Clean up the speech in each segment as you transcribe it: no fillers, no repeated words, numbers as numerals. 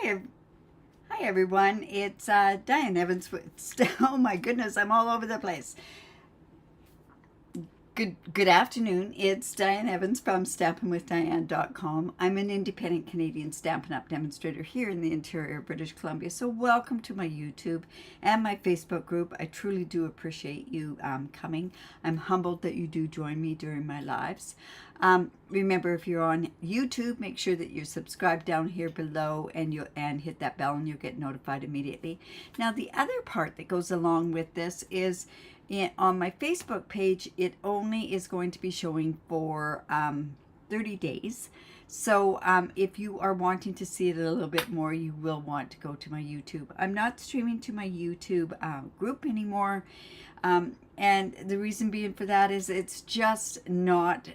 Hi everyone. It's Diane Evans with oh my goodness, I'm all over the place. Good afternoon. It's Diane Evans from stampinwithdiane.com. I'm an independent Canadian Stampin' Up demonstrator here in the interior of British Columbia. So welcome to my YouTube and my Facebook group. I truly do appreciate you coming. I'm humbled that you do join me during my lives. Remember, if you're on YouTube, make sure that you're subscribed down here below and hit that bell and you'll get notified immediately. Now, the other part that goes along with this is on my Facebook page, it only is going to be showing for 30 days. So if you are wanting to see it a little bit more, you will want to go to my YouTube. I'm not streaming to my YouTube group anymore. And the reason being for that is it's just not,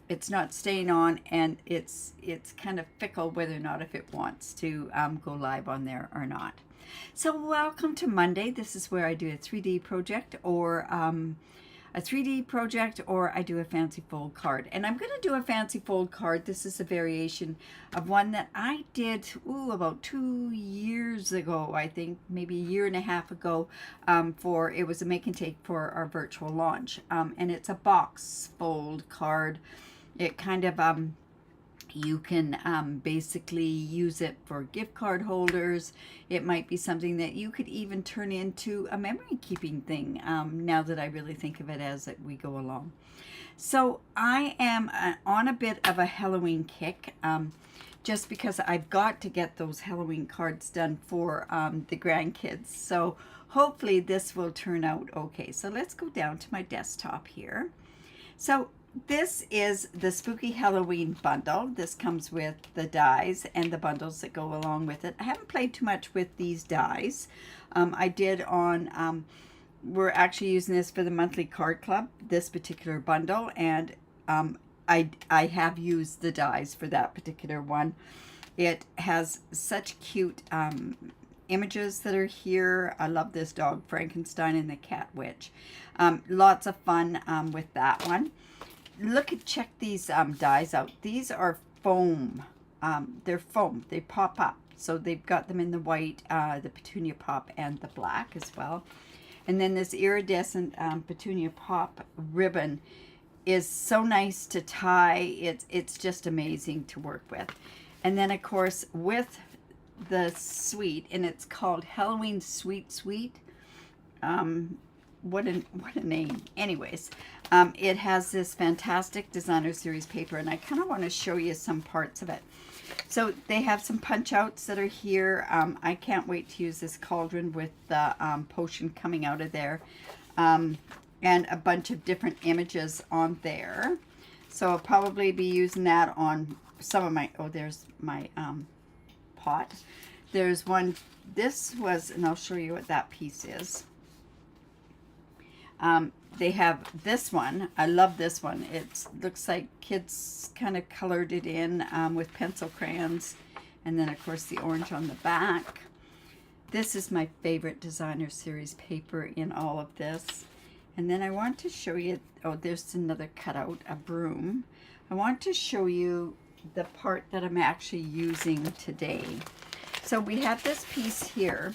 it's not staying on, and it's kind of fickle whether or not if it wants to go live on there or not. So welcome to Monday. This is where I do a 3D project or I do a fancy fold card. And I'm going to do a fancy fold card. This is a variation of one that I did about 2 years ago, I think, maybe a year and a half ago. It was a make and take for our virtual launch. And it's a box fold card. It kind of you can basically use it for gift card holders. It might be something that you could even turn into a memory keeping thing, now that I really think of it as we go along. So I am on a bit of a Halloween kick, just because I've got to get those Halloween cards done for the grandkids. So hopefully this will turn out okay. So let's go down to my desktop here. So this is the Spooky Halloween bundle. This comes with the dies and the bundles that go along with it. I haven't played too much with these dies. I did on, we're actually using this for the monthly card club, this particular bundle, and I have used the dies for that particular one. It has such cute images that are here. I love this dog Frankenstein and the cat witch. Lots of fun with that one. Check these dies out. These are foam. They're foam. They pop up. So they've got them in the white, the petunia pop, and the black as well. And then this iridescent petunia pop ribbon is so nice to tie. It's just amazing to work with. And then, of course, with the suite, and it's called Halloween Sweet. What a name. Anyways, it has this fantastic designer series paper, and I kind of want to show you some parts of it. So they have some punch outs that are here. I can't wait to use this cauldron with the potion coming out of there, and a bunch of different images on there. So I'll probably be using that on some of my, there's my pot. There's one, this was, and I'll show you what that piece is. They have this one. I love this one. It looks like kids kind of colored it in with pencil crayons. And then, of course, the orange on the back. This is my favorite designer series paper in all of this. And then I want to show you, there's another cutout, a broom. I want to show you the part that I'm actually using today. So we have this piece here.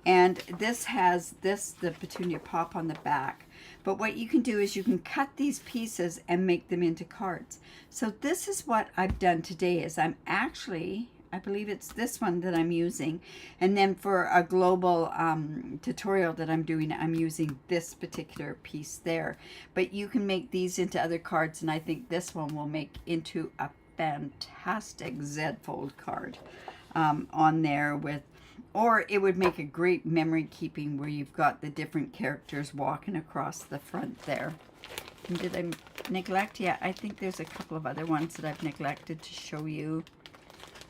And this has the petunia pop on the back. But what you can do is you can cut these pieces and make them into cards. So this is what I've done today is I'm actually, I believe it's this one that I'm using. And then for a global tutorial that I'm doing, I'm using this particular piece there. But you can make these into other cards, and I think this one will make into a fantastic Z fold card on there with, or it would make a great memory keeping where you've got the different characters walking across the front there. And did I neglect? Yeah, I think there's a couple of other ones that I've neglected to show you.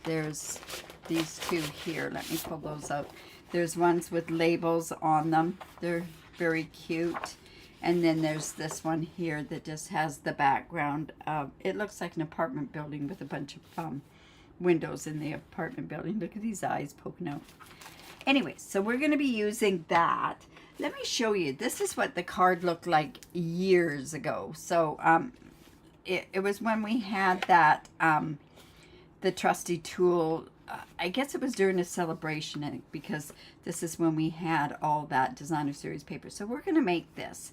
There's these two here. Let me pull those out. There's ones with labels on them. They're very cute. And then there's this one here that just has the background of, it looks like an apartment building with a bunch of windows in the apartment building. Look at these eyes poking out. Anyway, so we're going to be using that. Let me show you. This is what the card looked like years ago. So it was when we had that the trusty tool I guess it was during a celebration, because this is when we had all that designer series paper. So we're going to make this.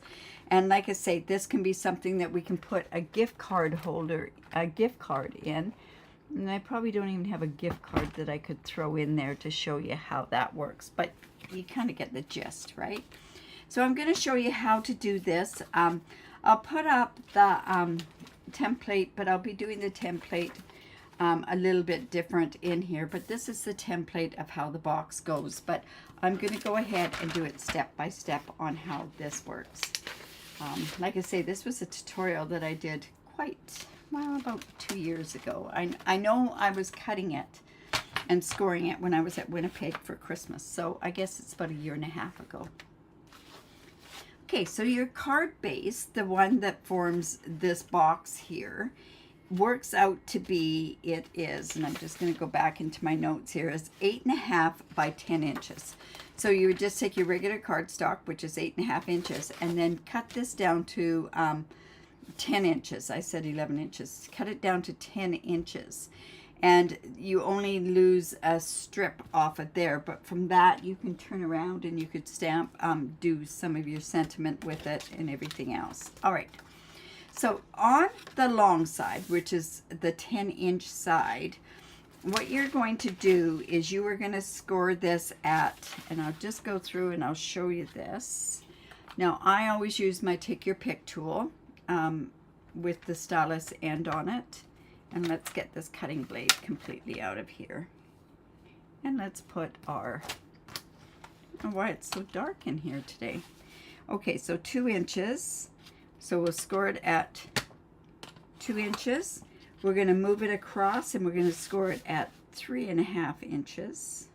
And like I say, this can be something that we can put a gift card holder, a gift card in. And I probably don't even have a gift card that I could throw in there to show you how that works. But you kind of get the gist, right? So I'm going to show you how to do this. I'll put up the template, but I'll be doing the template a little bit different in here. But this is the template of how the box goes. But I'm going to go ahead and do it step by step on how this works. Like I say, this was a tutorial that I did about 2 years ago. I know I was cutting it and scoring it when I was at Winnipeg for Christmas. So I guess it's about 1.5 years ago. Okay, so your card base, the one that forms this box here, works out to be, it is, and I'm just going to go back into my notes here, is 8.5 by 10 inches. So you would just take your regular cardstock, which is 8.5 inches, and then cut this down to 10 inches. I said 11 inches. Cut it down to 10 inches. And you only lose a strip off of there, but from that you can turn around and you could stamp, do some of your sentiment with it and everything else. All right. So on the long side, which is the 10-inch side, what you're going to do is you are going to score this at, and I'll just go through and I'll show you this. Now, I always use my Take Your Pick tool with the stylus end on it. And let's get this cutting blade completely out of here. And let's put our, oh, why it's so dark in here today. Okay, so 2 inches. So we'll score it at 2 inches. We're going to move it across and we're going to score it at 3.5 inches.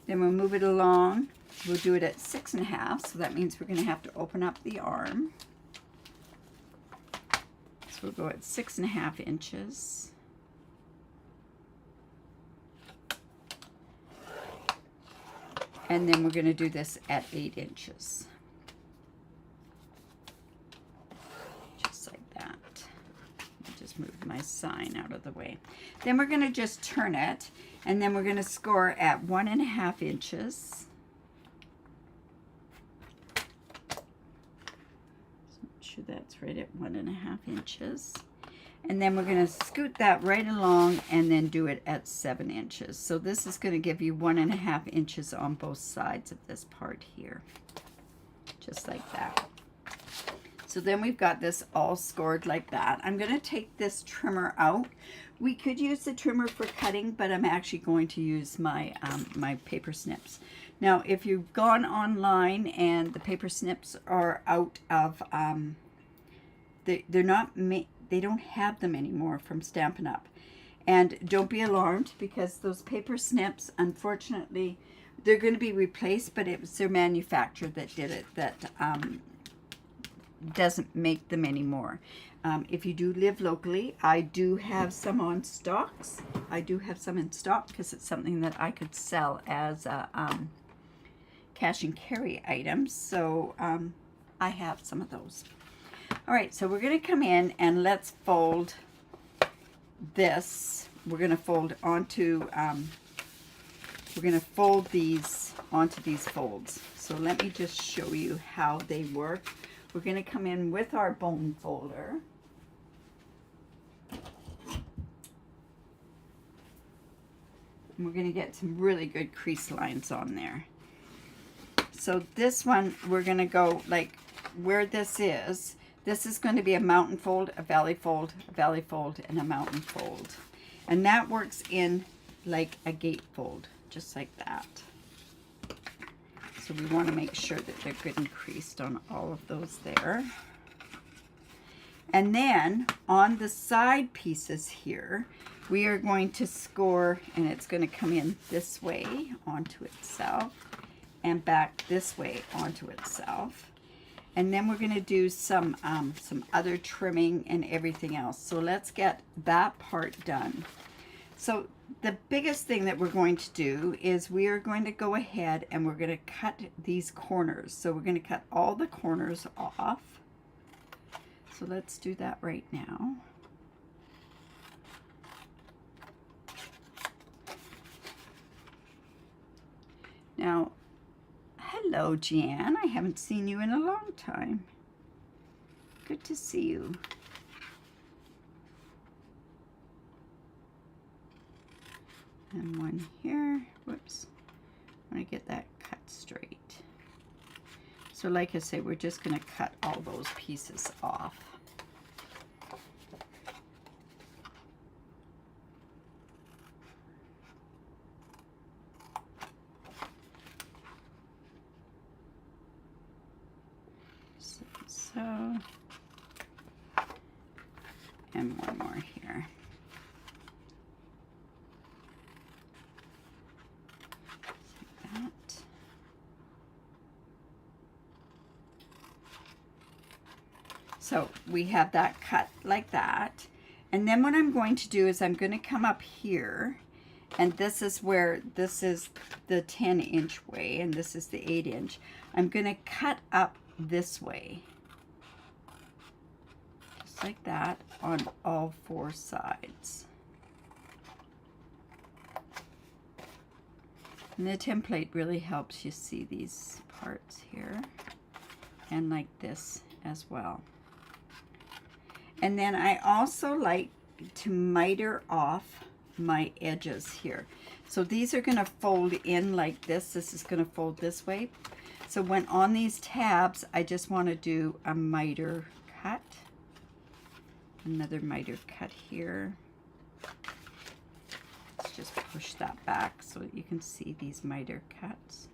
Then we'll move it along. We'll do it at 6.5. So that means we're going to have to open up the arm. So we'll go at 6.5 inches. And then we're going to do this at 8 inches. Just like that. I'll just move my sign out of the way. Then we're going to just turn it, and then we're going to score at 1.5 inches. That's right at 1.5 inches. And then we're going to scoot that right along and then do it at 7 inches. So this is going to give you 1.5 inches on both sides of this part here. Just like that. So then we've got this all scored like that. I'm going to take this trimmer out. We could use the trimmer for cutting, but I'm actually going to use my my paper snips. Now, if you've gone online and the paper snips are out of they don't have them anymore from Stampin' Up. And don't be alarmed, because those paper snips, unfortunately, they're going to be replaced, but it was their manufacturer that did it, that doesn't make them anymore. If you do live locally, I do have some on stocks. I do have some in stock because it's something that I could sell as a cash and carry item. So I have some of those. All right, so we're going to come in and let's fold this. We're going to fold onto, we're going to fold these onto these folds. So let me just show you how they work. We're going to come in with our bone folder. And we're going to get some really good crease lines on there. So this one, we're going to go like where this is going to be a mountain fold, a valley fold, a valley fold, and a mountain fold. And that works in like a gate fold, just like that. So we want to make sure that they're good and creased on all of those there. And then on the side pieces here, we are going to score, and it's going to come in this way onto itself and back this way onto itself. And then we're going to do some other trimming and everything else. So let's get that part done. So the biggest thing that we're going to do is we are going to go ahead and we're going to cut these corners. So we're going to cut all the corners off. So let's do that right now. Hello, Jan. I haven't seen you in a long time. Good to see you. And one here. Whoops. I want to get that cut straight. So like I say, we're just going to cut all those pieces off. So, and one more here. Like that. So we have that cut like that. And then what I'm going to do is I'm going to come up here, and this is where, this is the 10-inch way, and this is the 8-inch. I'm going to cut up this way. Like that on all 4 sides. And the template really helps you see these parts here, and like this as well. And then I also like to miter off my edges here. So these are going to fold in like this. This is going to fold this way. So when on these tabs, I just want to do a miter cut. Another miter cut here. Let's just push that back so that you can see these miter cuts.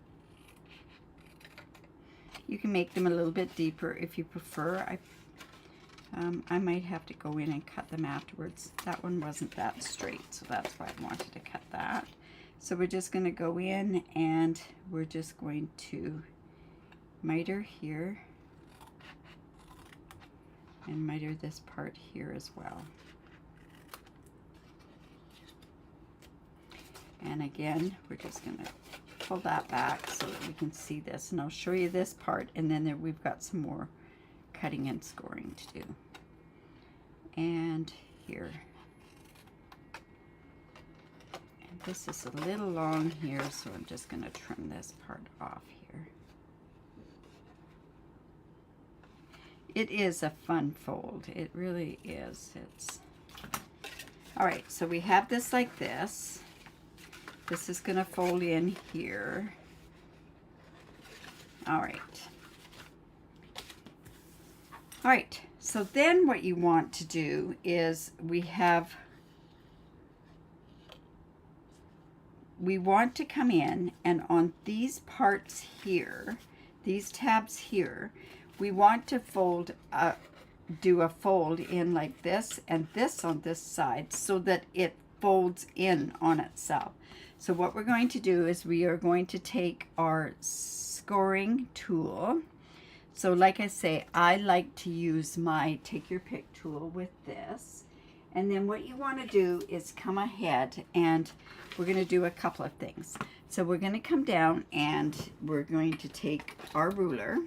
You can make them a little bit deeper if you prefer. I might have to go in and cut them afterwards. That one wasn't that straight, so that's why I wanted to cut that. So we're just going to go in and we're just going to miter here. And miter this part here as well. And again, we're just going to pull that back so that we can see this. And I'll show you this part, and then we've got some more cutting and scoring to do. And here. And this is a little long here, so I'm just going to trim this part off here. It is a fun fold. It really is. It's all right. So we have this like this. This is going to fold in here. All right. All right. So then what you want to do is we want to come in, and on these parts here, these tabs here, we want to fold, do a fold in like this and this on this side so that it folds in on itself. So what we're going to do is we are going to take our scoring tool. So like I say, I like to use my take your pick tool with this. And then what you want to do is come ahead, and we're going to do a couple of things. So we're going to come down and we're going to take our ruler,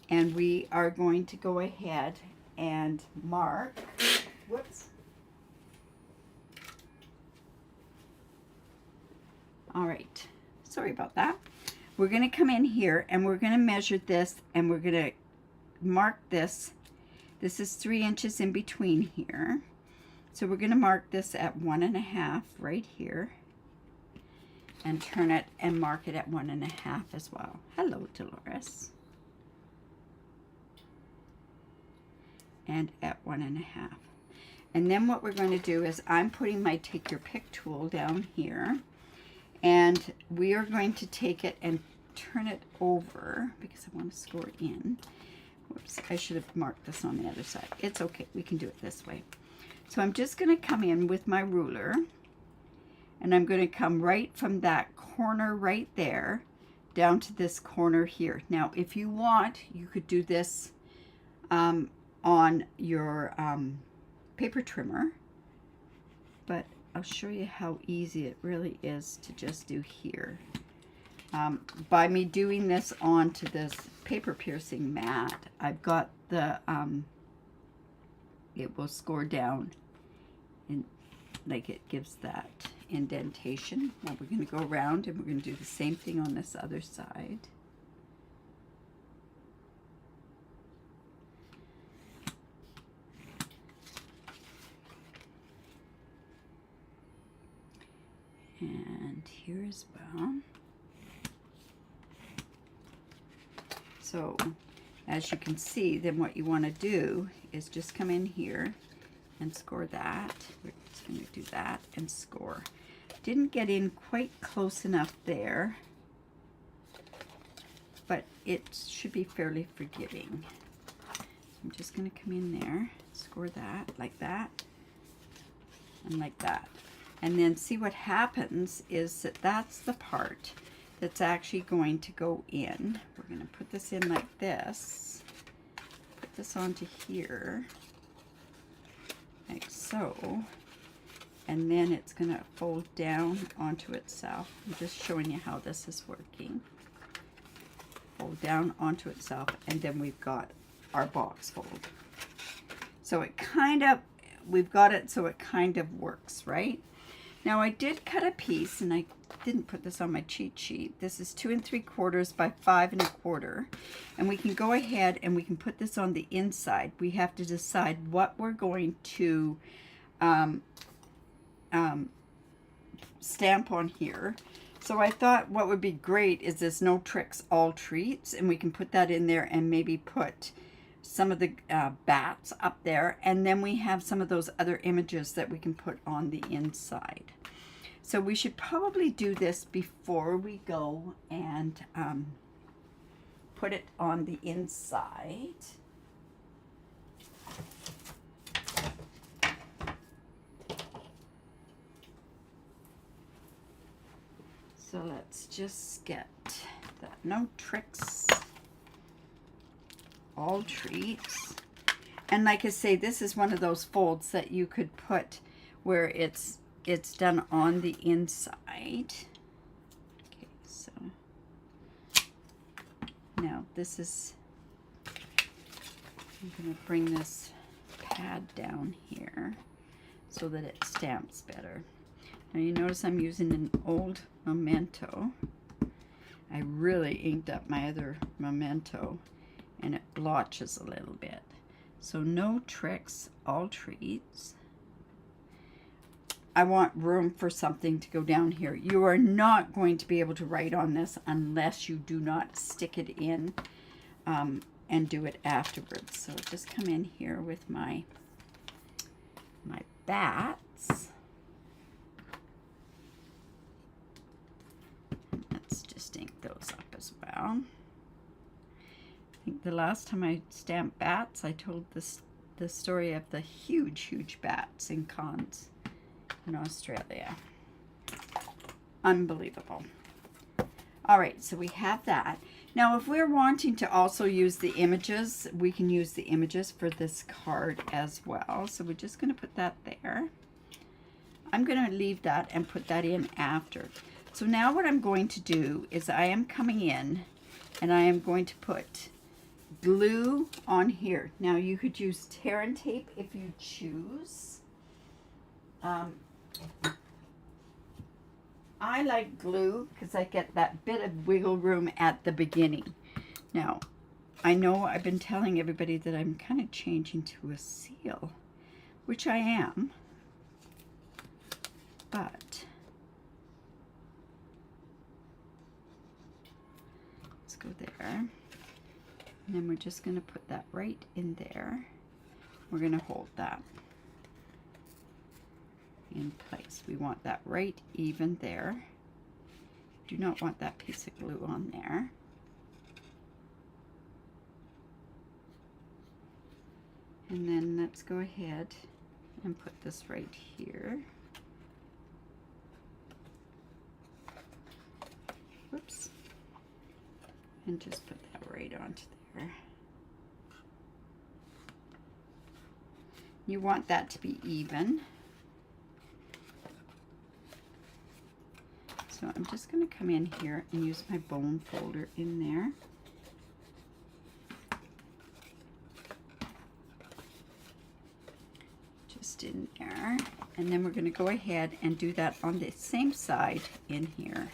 and we are going to go ahead and mark. Whoops. All right. Sorry about that. We're going to come in here and we're going to measure this, and we're going to mark this. This is 3 inches in between here. So we're going to mark this at 1.5 right here, and turn it and mark it at 1.5 as well. Hello, Dolores. And at 1.5. And then what we're going to do is I'm putting my take your pick tool down here, and we are going to take it and turn it over because I want to score in. Whoops, I should have marked this on the other side. It's okay, we can do it this way. So I'm just going to come in with my ruler, and I'm going to come right from that corner right there down to this corner here. Now if you want, you could do this on your paper trimmer, but I'll show you how easy it really is to just do here. By me doing this onto this paper piercing mat, I've got the, it will score down, and like it gives that indentation. Now we're going to go around and we're going to do the same thing on this other side. And here as well. So as you can see, then what you want to do is just come in here and score that. We're just going to do that and score. Didn't get in quite close enough there, but it should be fairly forgiving. So I'm just going to come in there, score that, like that, and like that. And then see what happens is that that's the part that's actually going to go in. We're going to put this in like this, put this onto here, like so, and then it's going to fold down onto itself. I'm just showing you how this is working. Fold down onto itself, and then we've got our box fold. So it kind of, we've got it so it kind of works, right? Now I did cut a piece, and I didn't put this on my cheat sheet. This is 2 3/4 by 5 1/4, and we can go ahead and we can put this on the inside. We have to decide what we're going to stamp on here. So I thought what would be great is this No Tricks All Treats, and we can put that in there and maybe put some of the bats up there, and then we have some of those other images that we can put on the inside. So we should probably do this before we go and put it on the inside. So let's just get that No Tricks All Treats. And like I say, this is one of those folds that you could put where it's done on the inside. Okay, so now this is, I'm going to bring this pad down here so that it stamps better. Now you notice I'm using an old Memento. I really inked up my other Memento, and it blotches a little bit. So No Tricks All Treats. I want room for something to go down here. You are not going to be able to write on this unless you do not stick it in and do it afterwards. So just come in here with my bats. And let's just ink those up as well. I think the last time I stamped bats, I told the story of the huge bats in Cairns in Australia. Unbelievable. All right, so we have that. Now, if we're wanting to also use the images, we can use the images for this card as well. So we're just going to put that there. I'm going to leave that and put that in after. So now what I'm going to do is I am coming in and I am going to put glue on here. Now you could use tear and tape if you choose. I like glue because I get that bit of wiggle room at the beginning. Now, I know I've been telling everybody that I'm kind of changing to a seal, which I am, but let's go there. And then we're just going to put that right in there. We're going to hold that in place. We want that right even there. Do not want that piece of glue on there. And then let's go ahead and put this right here. Whoops. And just put that right onto there. You want that to be even. So I'm just going to come in here and use my bone folder in there. Just just in there. And then we're going to go ahead and do that on the same side in here.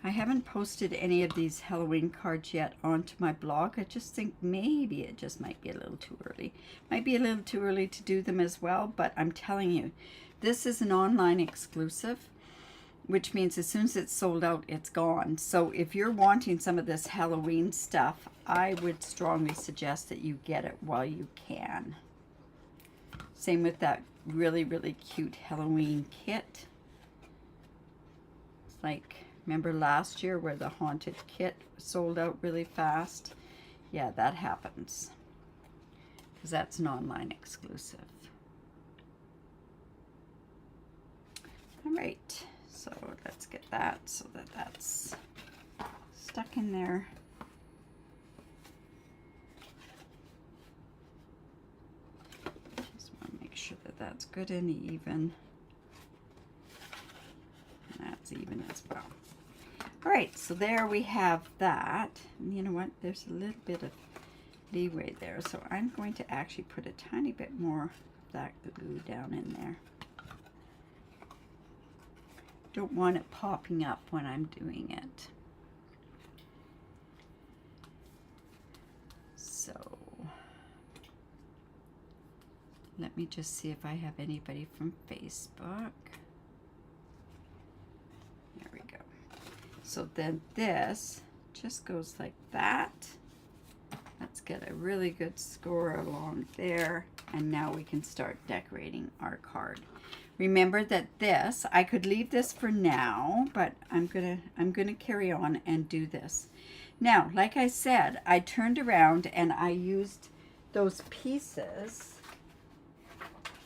I haven't posted any of these Halloween cards yet onto my blog. I just think maybe it just might be a little too early. Might be a little too early to do them as well, but I'm telling you, this is an online exclusive, which means as soon as it's sold out, it's gone. So if you're wanting some of this Halloween stuff, I would strongly suggest that you get it while you can. Same with that really, really cute Halloween kit. It's like, remember last year where the haunted kit sold out really fast? Yeah, that happens. Because that's an online exclusive. All right, so let's get that so that that's stuck in there. Just want to make sure that that's good and even. And that's even as well. All right, so there we have that. And you know what? There's a little bit of leeway there. So I'm going to actually put a tiny bit more of that glue down in there. Don't want it popping up when I'm doing it. So let me just see if I have anybody from Facebook. There we go. So then this just goes like that. Let's get a really good score along there. And now we can start decorating our card. Remember that this, I could leave this for now, but I'm gonna carry on and do this. Now, like I said, I turned around and I used those pieces,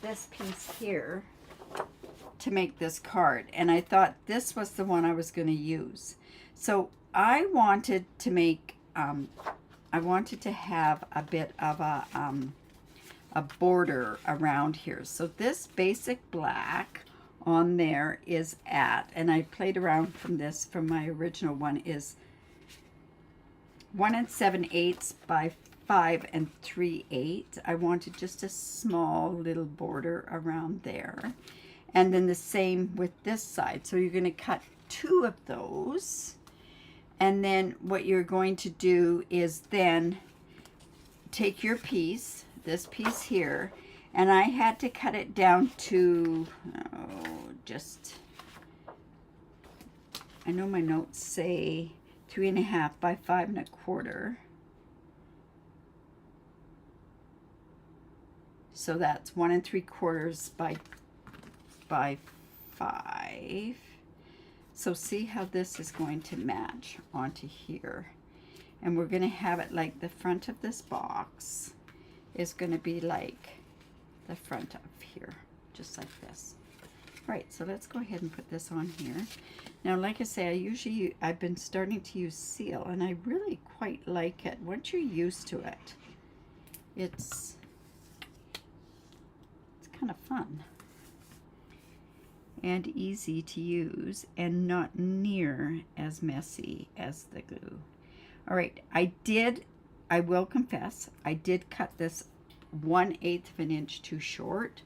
this piece here, to make this card. And I thought this was the one I was gonna use. So I wanted to make, I wanted to have a bit of a border around here. So this basic black on there is and I played around from this, from my original one, is 1 7/8 by 5 3/8. I wanted just a small little border around there. And then the same with this side. So you're going to cut 2 of those. And then what you're going to do is then take your piece, this piece here, and I had to cut it down to, I know my notes say 3.5 by 5 1/4. So that's 1 3/4 by 5. So see how this is going to match onto here. And we're going to have it like the front of this box is going to be like the front of here, just like this. All right, so let's go ahead and put this on here. Now, like I say, I've been starting to use seal, and I really quite like it. Once you're used to it, it's kind of fun and easy to use and not near as messy as the glue. All right, I will confess, I did cut this 1/8 of an inch too short,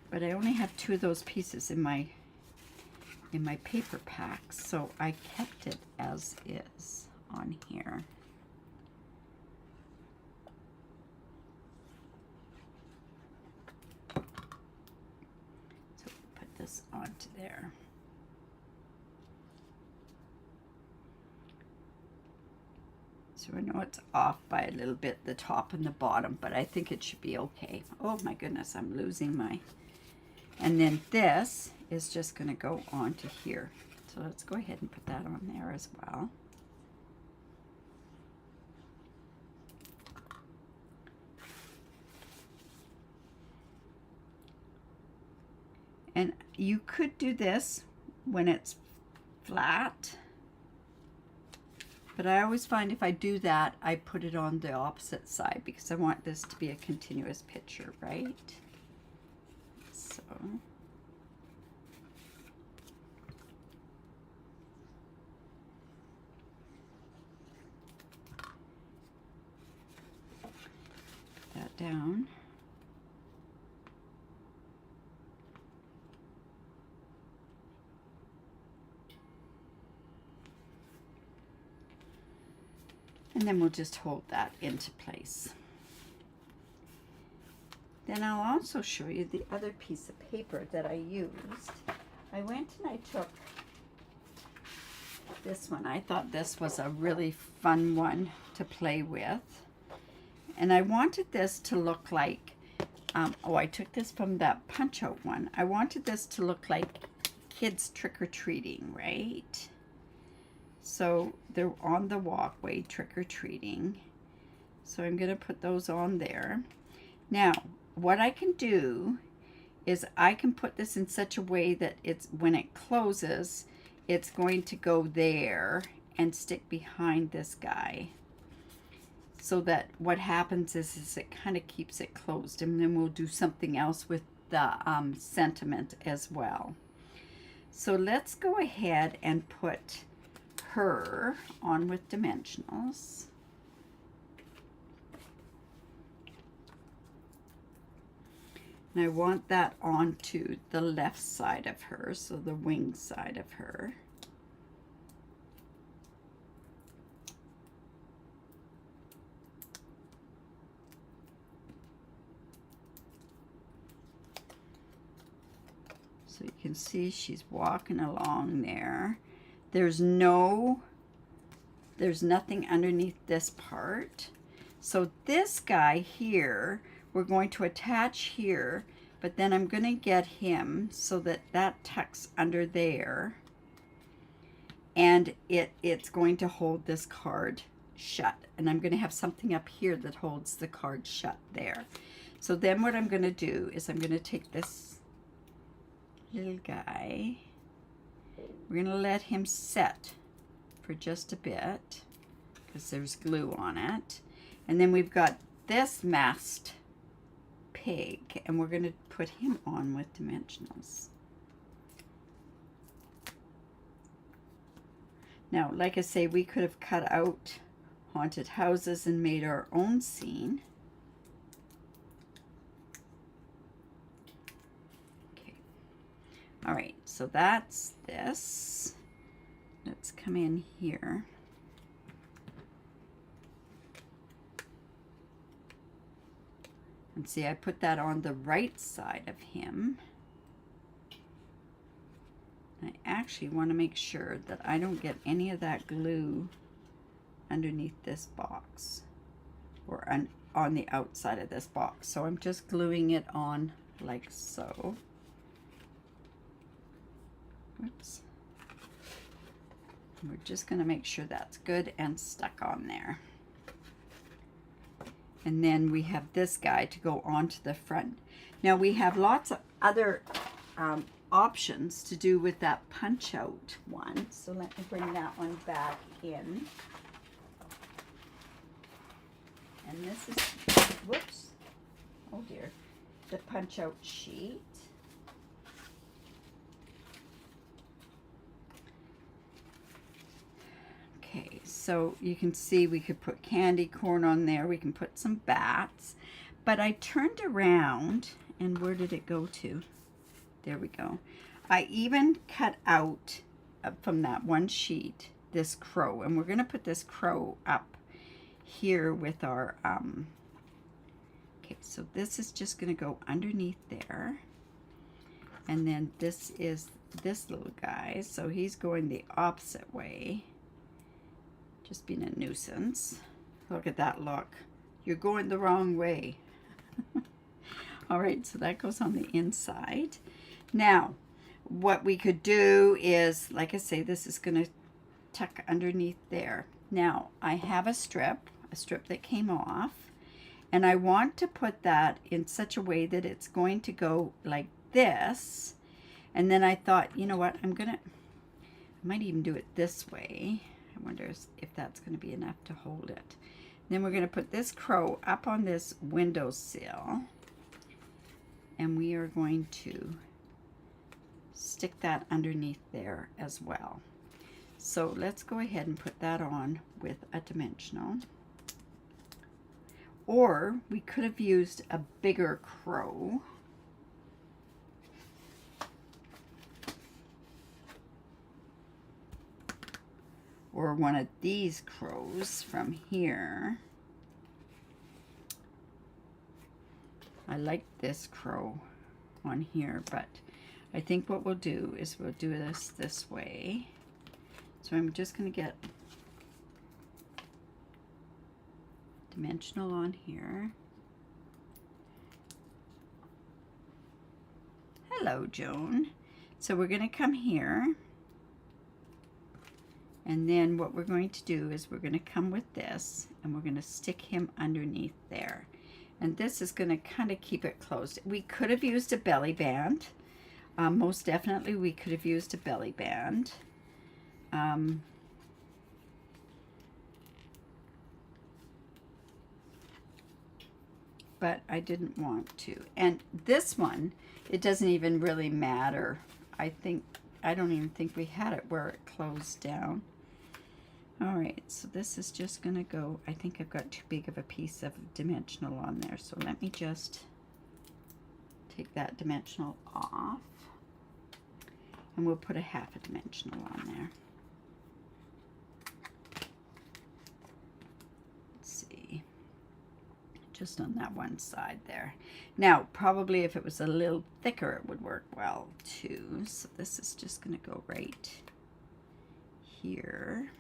but I only have 2 of those pieces in my paper pack, so I kept it as is on here. So put this onto there. So I know it's off by a little bit, the top and the bottom, but I think it should be okay. Oh my goodness, I'm losing my... And then this is just going to go onto here. So let's go ahead and put that on there as well. And you could do this when it's flat. But I always find if I do that, I put it on the opposite side because I want this to be a continuous picture, right? So. that down. And then we'll just hold that into place. Then I'll also show you the other piece of paper that I used. I went and I took this one. I thought this was a really fun one to play with. And I wanted this to look like, I took this from that punch-out one. I wanted this to look like kids trick-or-treating, right? So they're on the walkway trick-or-treating. So I'm going to put those on there. Now, what I can do is I can put this in such a way that it's, when it closes, it's going to go there and stick behind this guy. So that what happens is it kind of keeps it closed, and then we'll do something else with the sentiment as well. So let's go ahead and put her on with dimensionals. And I want that onto the left side of her, so the wing side of her. So you can see she's walking along there. There's nothing underneath this part. So this guy here, we're going to attach here, but then I'm going to get him so that that tucks under there, and it's going to hold this card shut, and I'm going to have something up here that holds the card shut there. So then what I'm going to do is I'm going to take this little guy, we're going to let him set for just a bit because there's glue on it, and then we've got this masked pig, and we're going to put him on with dimensionals. Now, like I say, we could have cut out haunted houses and made our own scene. Okay. All right, so that's this. Let's come in here. And see, I put that on the right side of him. I actually want to make sure that I don't get any of that glue underneath this box or on the outside of this box. So I'm just gluing it on like so. Whoops. We're just going to make sure that's good and stuck on there. And then we have this guy to go onto the front. Now we have lots of other options to do with that punch out one. So let me bring that one back in. And this is, whoops, oh dear, the punch out sheet. Okay, so you can see we could put candy corn on there. We can put some bats. But I turned around, and where did it go to? There we go. I even cut out from that one sheet this crow, and we're going to put this crow up here with our, okay, so this is just going to go underneath there. And then this is this little guy, so he's going the opposite way. Just being a nuisance. Look at that look. You're going the wrong way. All right, so that goes on the inside. Now, what we could do is, like I say, this is going to tuck underneath there. Now, I have a strip that came off, and I want to put that in such a way that it's going to go like this. And then I thought, you know what, I might even do it this way. I wonder if that's going to be enough to hold it. Then we're going to put this crow up on this windowsill, and we are going to stick that underneath there as well. So let's go ahead and put that on with a dimensional. Or we could have used a bigger crow. Or one of these crows from here. I like this crow on here, but I think what we'll do is we'll do this way. So I'm just going to get dimensional on here. Hello, Joan. So we're going to come here. And then what we're going to do is we're going to come with this and we're going to stick him underneath there. And this is going to kind of keep it closed. We could have used a belly band. Most definitely we could have used a belly band. But I didn't want to. And this one, it doesn't even really matter. I don't even think we had it where it closed down. All right, so this is just gonna go, I think I've got too big of a piece of dimensional on there, so let me just take that dimensional off, and we'll put a half a dimensional on there. Let's see, just on that one side there. Now, probably if it was a little thicker, it would work well too, so this is just gonna go right here.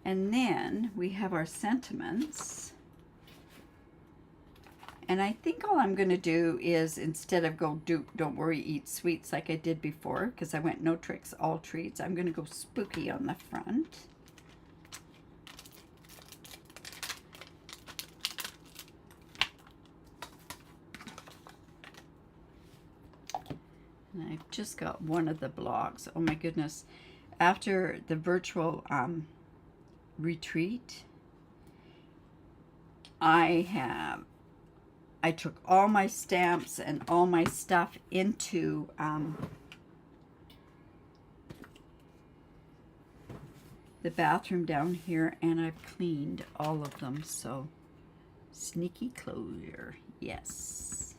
And then we have our sentiments. And I think all I'm going to do is, instead of go don't worry, eat sweets like I did before, because I went no tricks, all treats, I'm going to go spooky on the front. And I've just got one of the blocks. Oh my goodness. After the virtual retreat, I took all my stamps and all my stuff into the bathroom down here, and I've cleaned all of them, so sneaky closure, yes.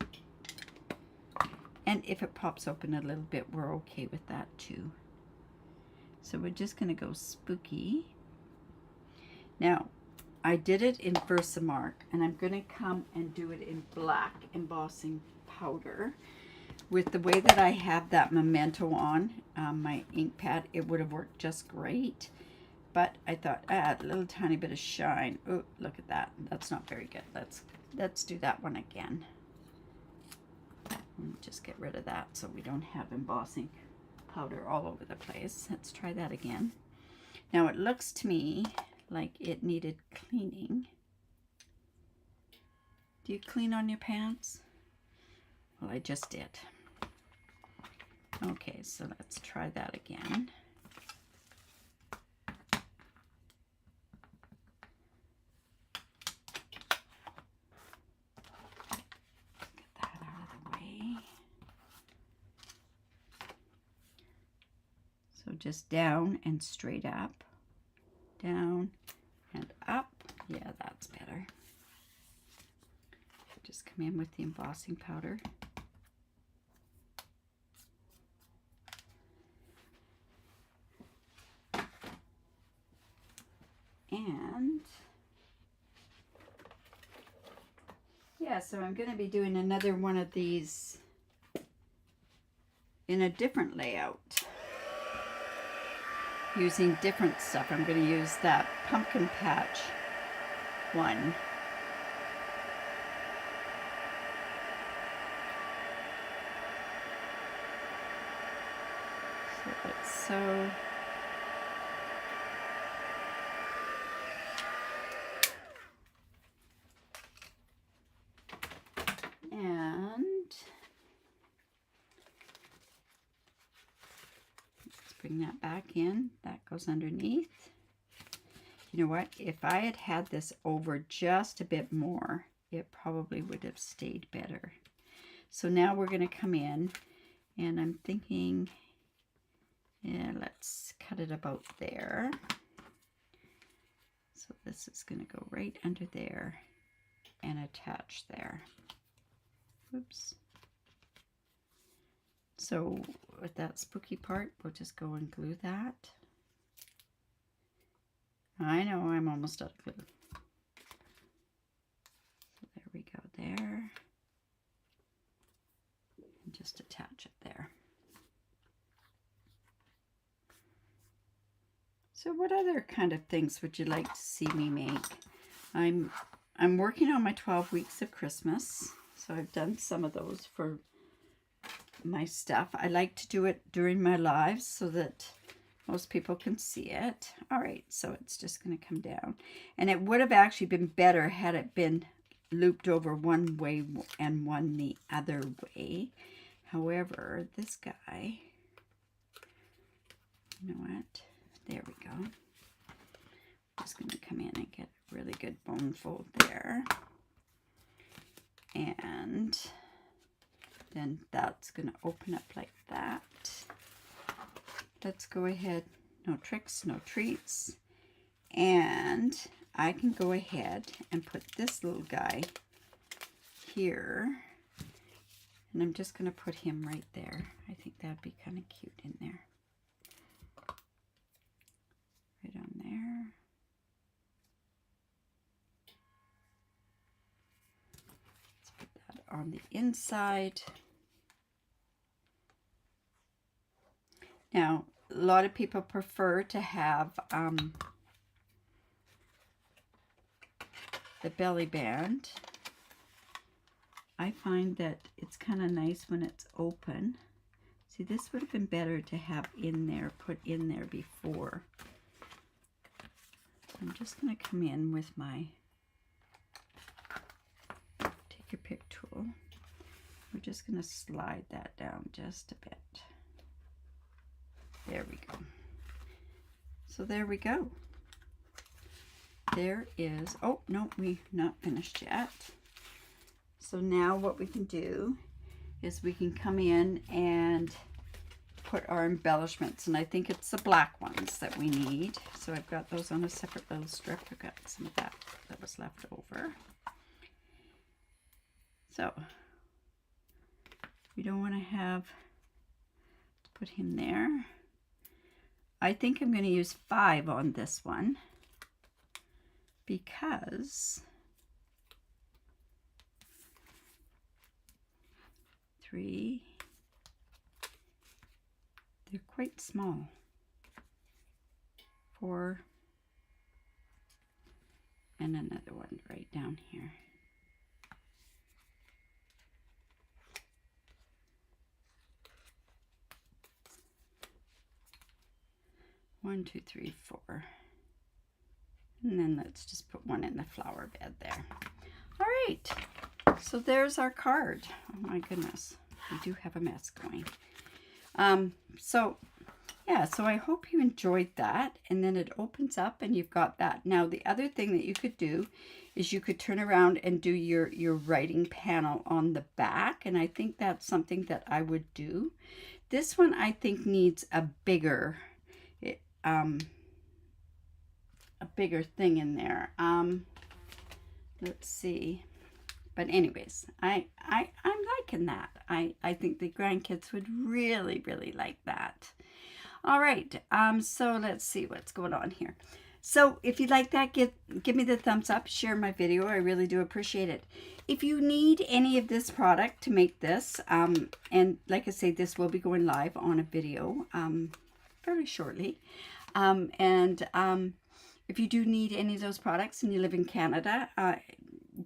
And if it pops open a little bit, we're okay with that too. So we're just gonna go spooky. Now, I did it in Versamark, and I'm going to come and do it in black embossing powder. With the way that I have that memento on my ink pad, it would have worked just great. But I thought, a little tiny bit of shine. Oh, look at that. That's not very good. Let's do that one again. Just get rid of that so we don't have embossing powder all over the place. Let's try that again. Now, it looks to me like it needed cleaning. Do you clean on your pants? Well, I just did. Okay, so let's try that again. Get that out of the way. So just down and straight up. Down and up. Yeah, that's better. Just come in with the embossing powder. And yeah, so I'm going to be doing another one of these in a different layout, using different stuff. I'm going to use that pumpkin patch one. So let's sew. And let's bring that back in. That goes underneath. You know what? If I had had this over just a bit more, it probably would have stayed better. So now we're going to come in, and I'm thinking, yeah, let's cut it about there. So this is going to go right under there. and attach there. Oops. So with that spooky part, we'll just go and glue that. I know I'm almost out of glue. So there we go there. And just attach it there. So what other kind of things would you like to see me make? I'm working on my 12 weeks of Christmas. So I've done some of those for my stuff. I like to do it during my lives so that most people can see it. All right, so it's just going to come down. And it would have actually been better had it been looped over one way and one the other way. However, this guy, you know what? There we go. I'm just going to come in and get a really good bone fold there. And then that's going to open up like that. Let's go ahead. No tricks, no treats. And I can go ahead and put this little guy here. And I'm just going to put him right there. I think that'd be kind of cute in there. Right on there. Let's put that on the inside. Now, a lot of people prefer to have the belly band. I find that it's kind of nice when it's open. See, this would have been better to have in there, put in there before. I'm just going to come in with my take your pick tool. We're just going to slide that down just a bit. There we go. So there we go. There is, oh no, we're not finished yet. So now what we can do is we can come in and put our embellishments, and I think it's the black ones that we need. So I've got those on a separate little strip. I've got some of that was left over. So we don't want to have to put him there. I think I'm going to use 5 on this one because 3, they're quite small. 4, and another one right down here. One, 2, 3, 4. And then let's just put one in the flower bed there. All right, so there's our card. Oh my goodness, we do have a mess going. So yeah, so I hope you enjoyed that. And then it opens up and you've got that. Now the other thing that you could do is you could turn around and do your writing panel on the back. And I think that's something that I would do. This one I think needs a bigger thing in there. Let's see. But anyways, I'm liking that. I think the grandkids would really, really like that. All right, so let's see what's going on here. So if you like that, give me the thumbs up, share my video. I really do appreciate it. If you need any of this product to make this, and like I say, this will be going live on a video fairly shortly. If you do need any of those products and you live in Canada,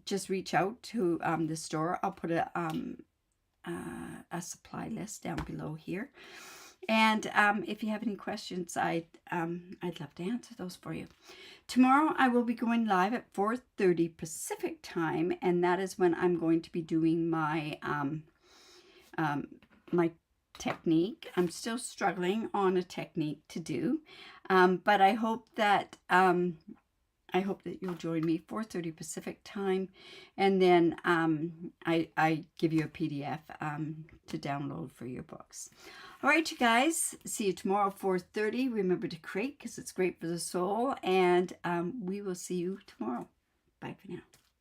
just reach out to the store. I'll put a supply list down below here. And if you have any questions, I'd love to answer those for you. Tomorrow I will be going live at 4:30 Pacific time, and that is when I'm going to be doing my my technique. I'm still struggling on a technique to do, but I hope that you'll join me 4:30 Pacific time, and then I give you a PDF to download for your books. All right, you guys, see you tomorrow 4:30. Remember to create because it's great for the soul, and we will see you tomorrow. Bye for now.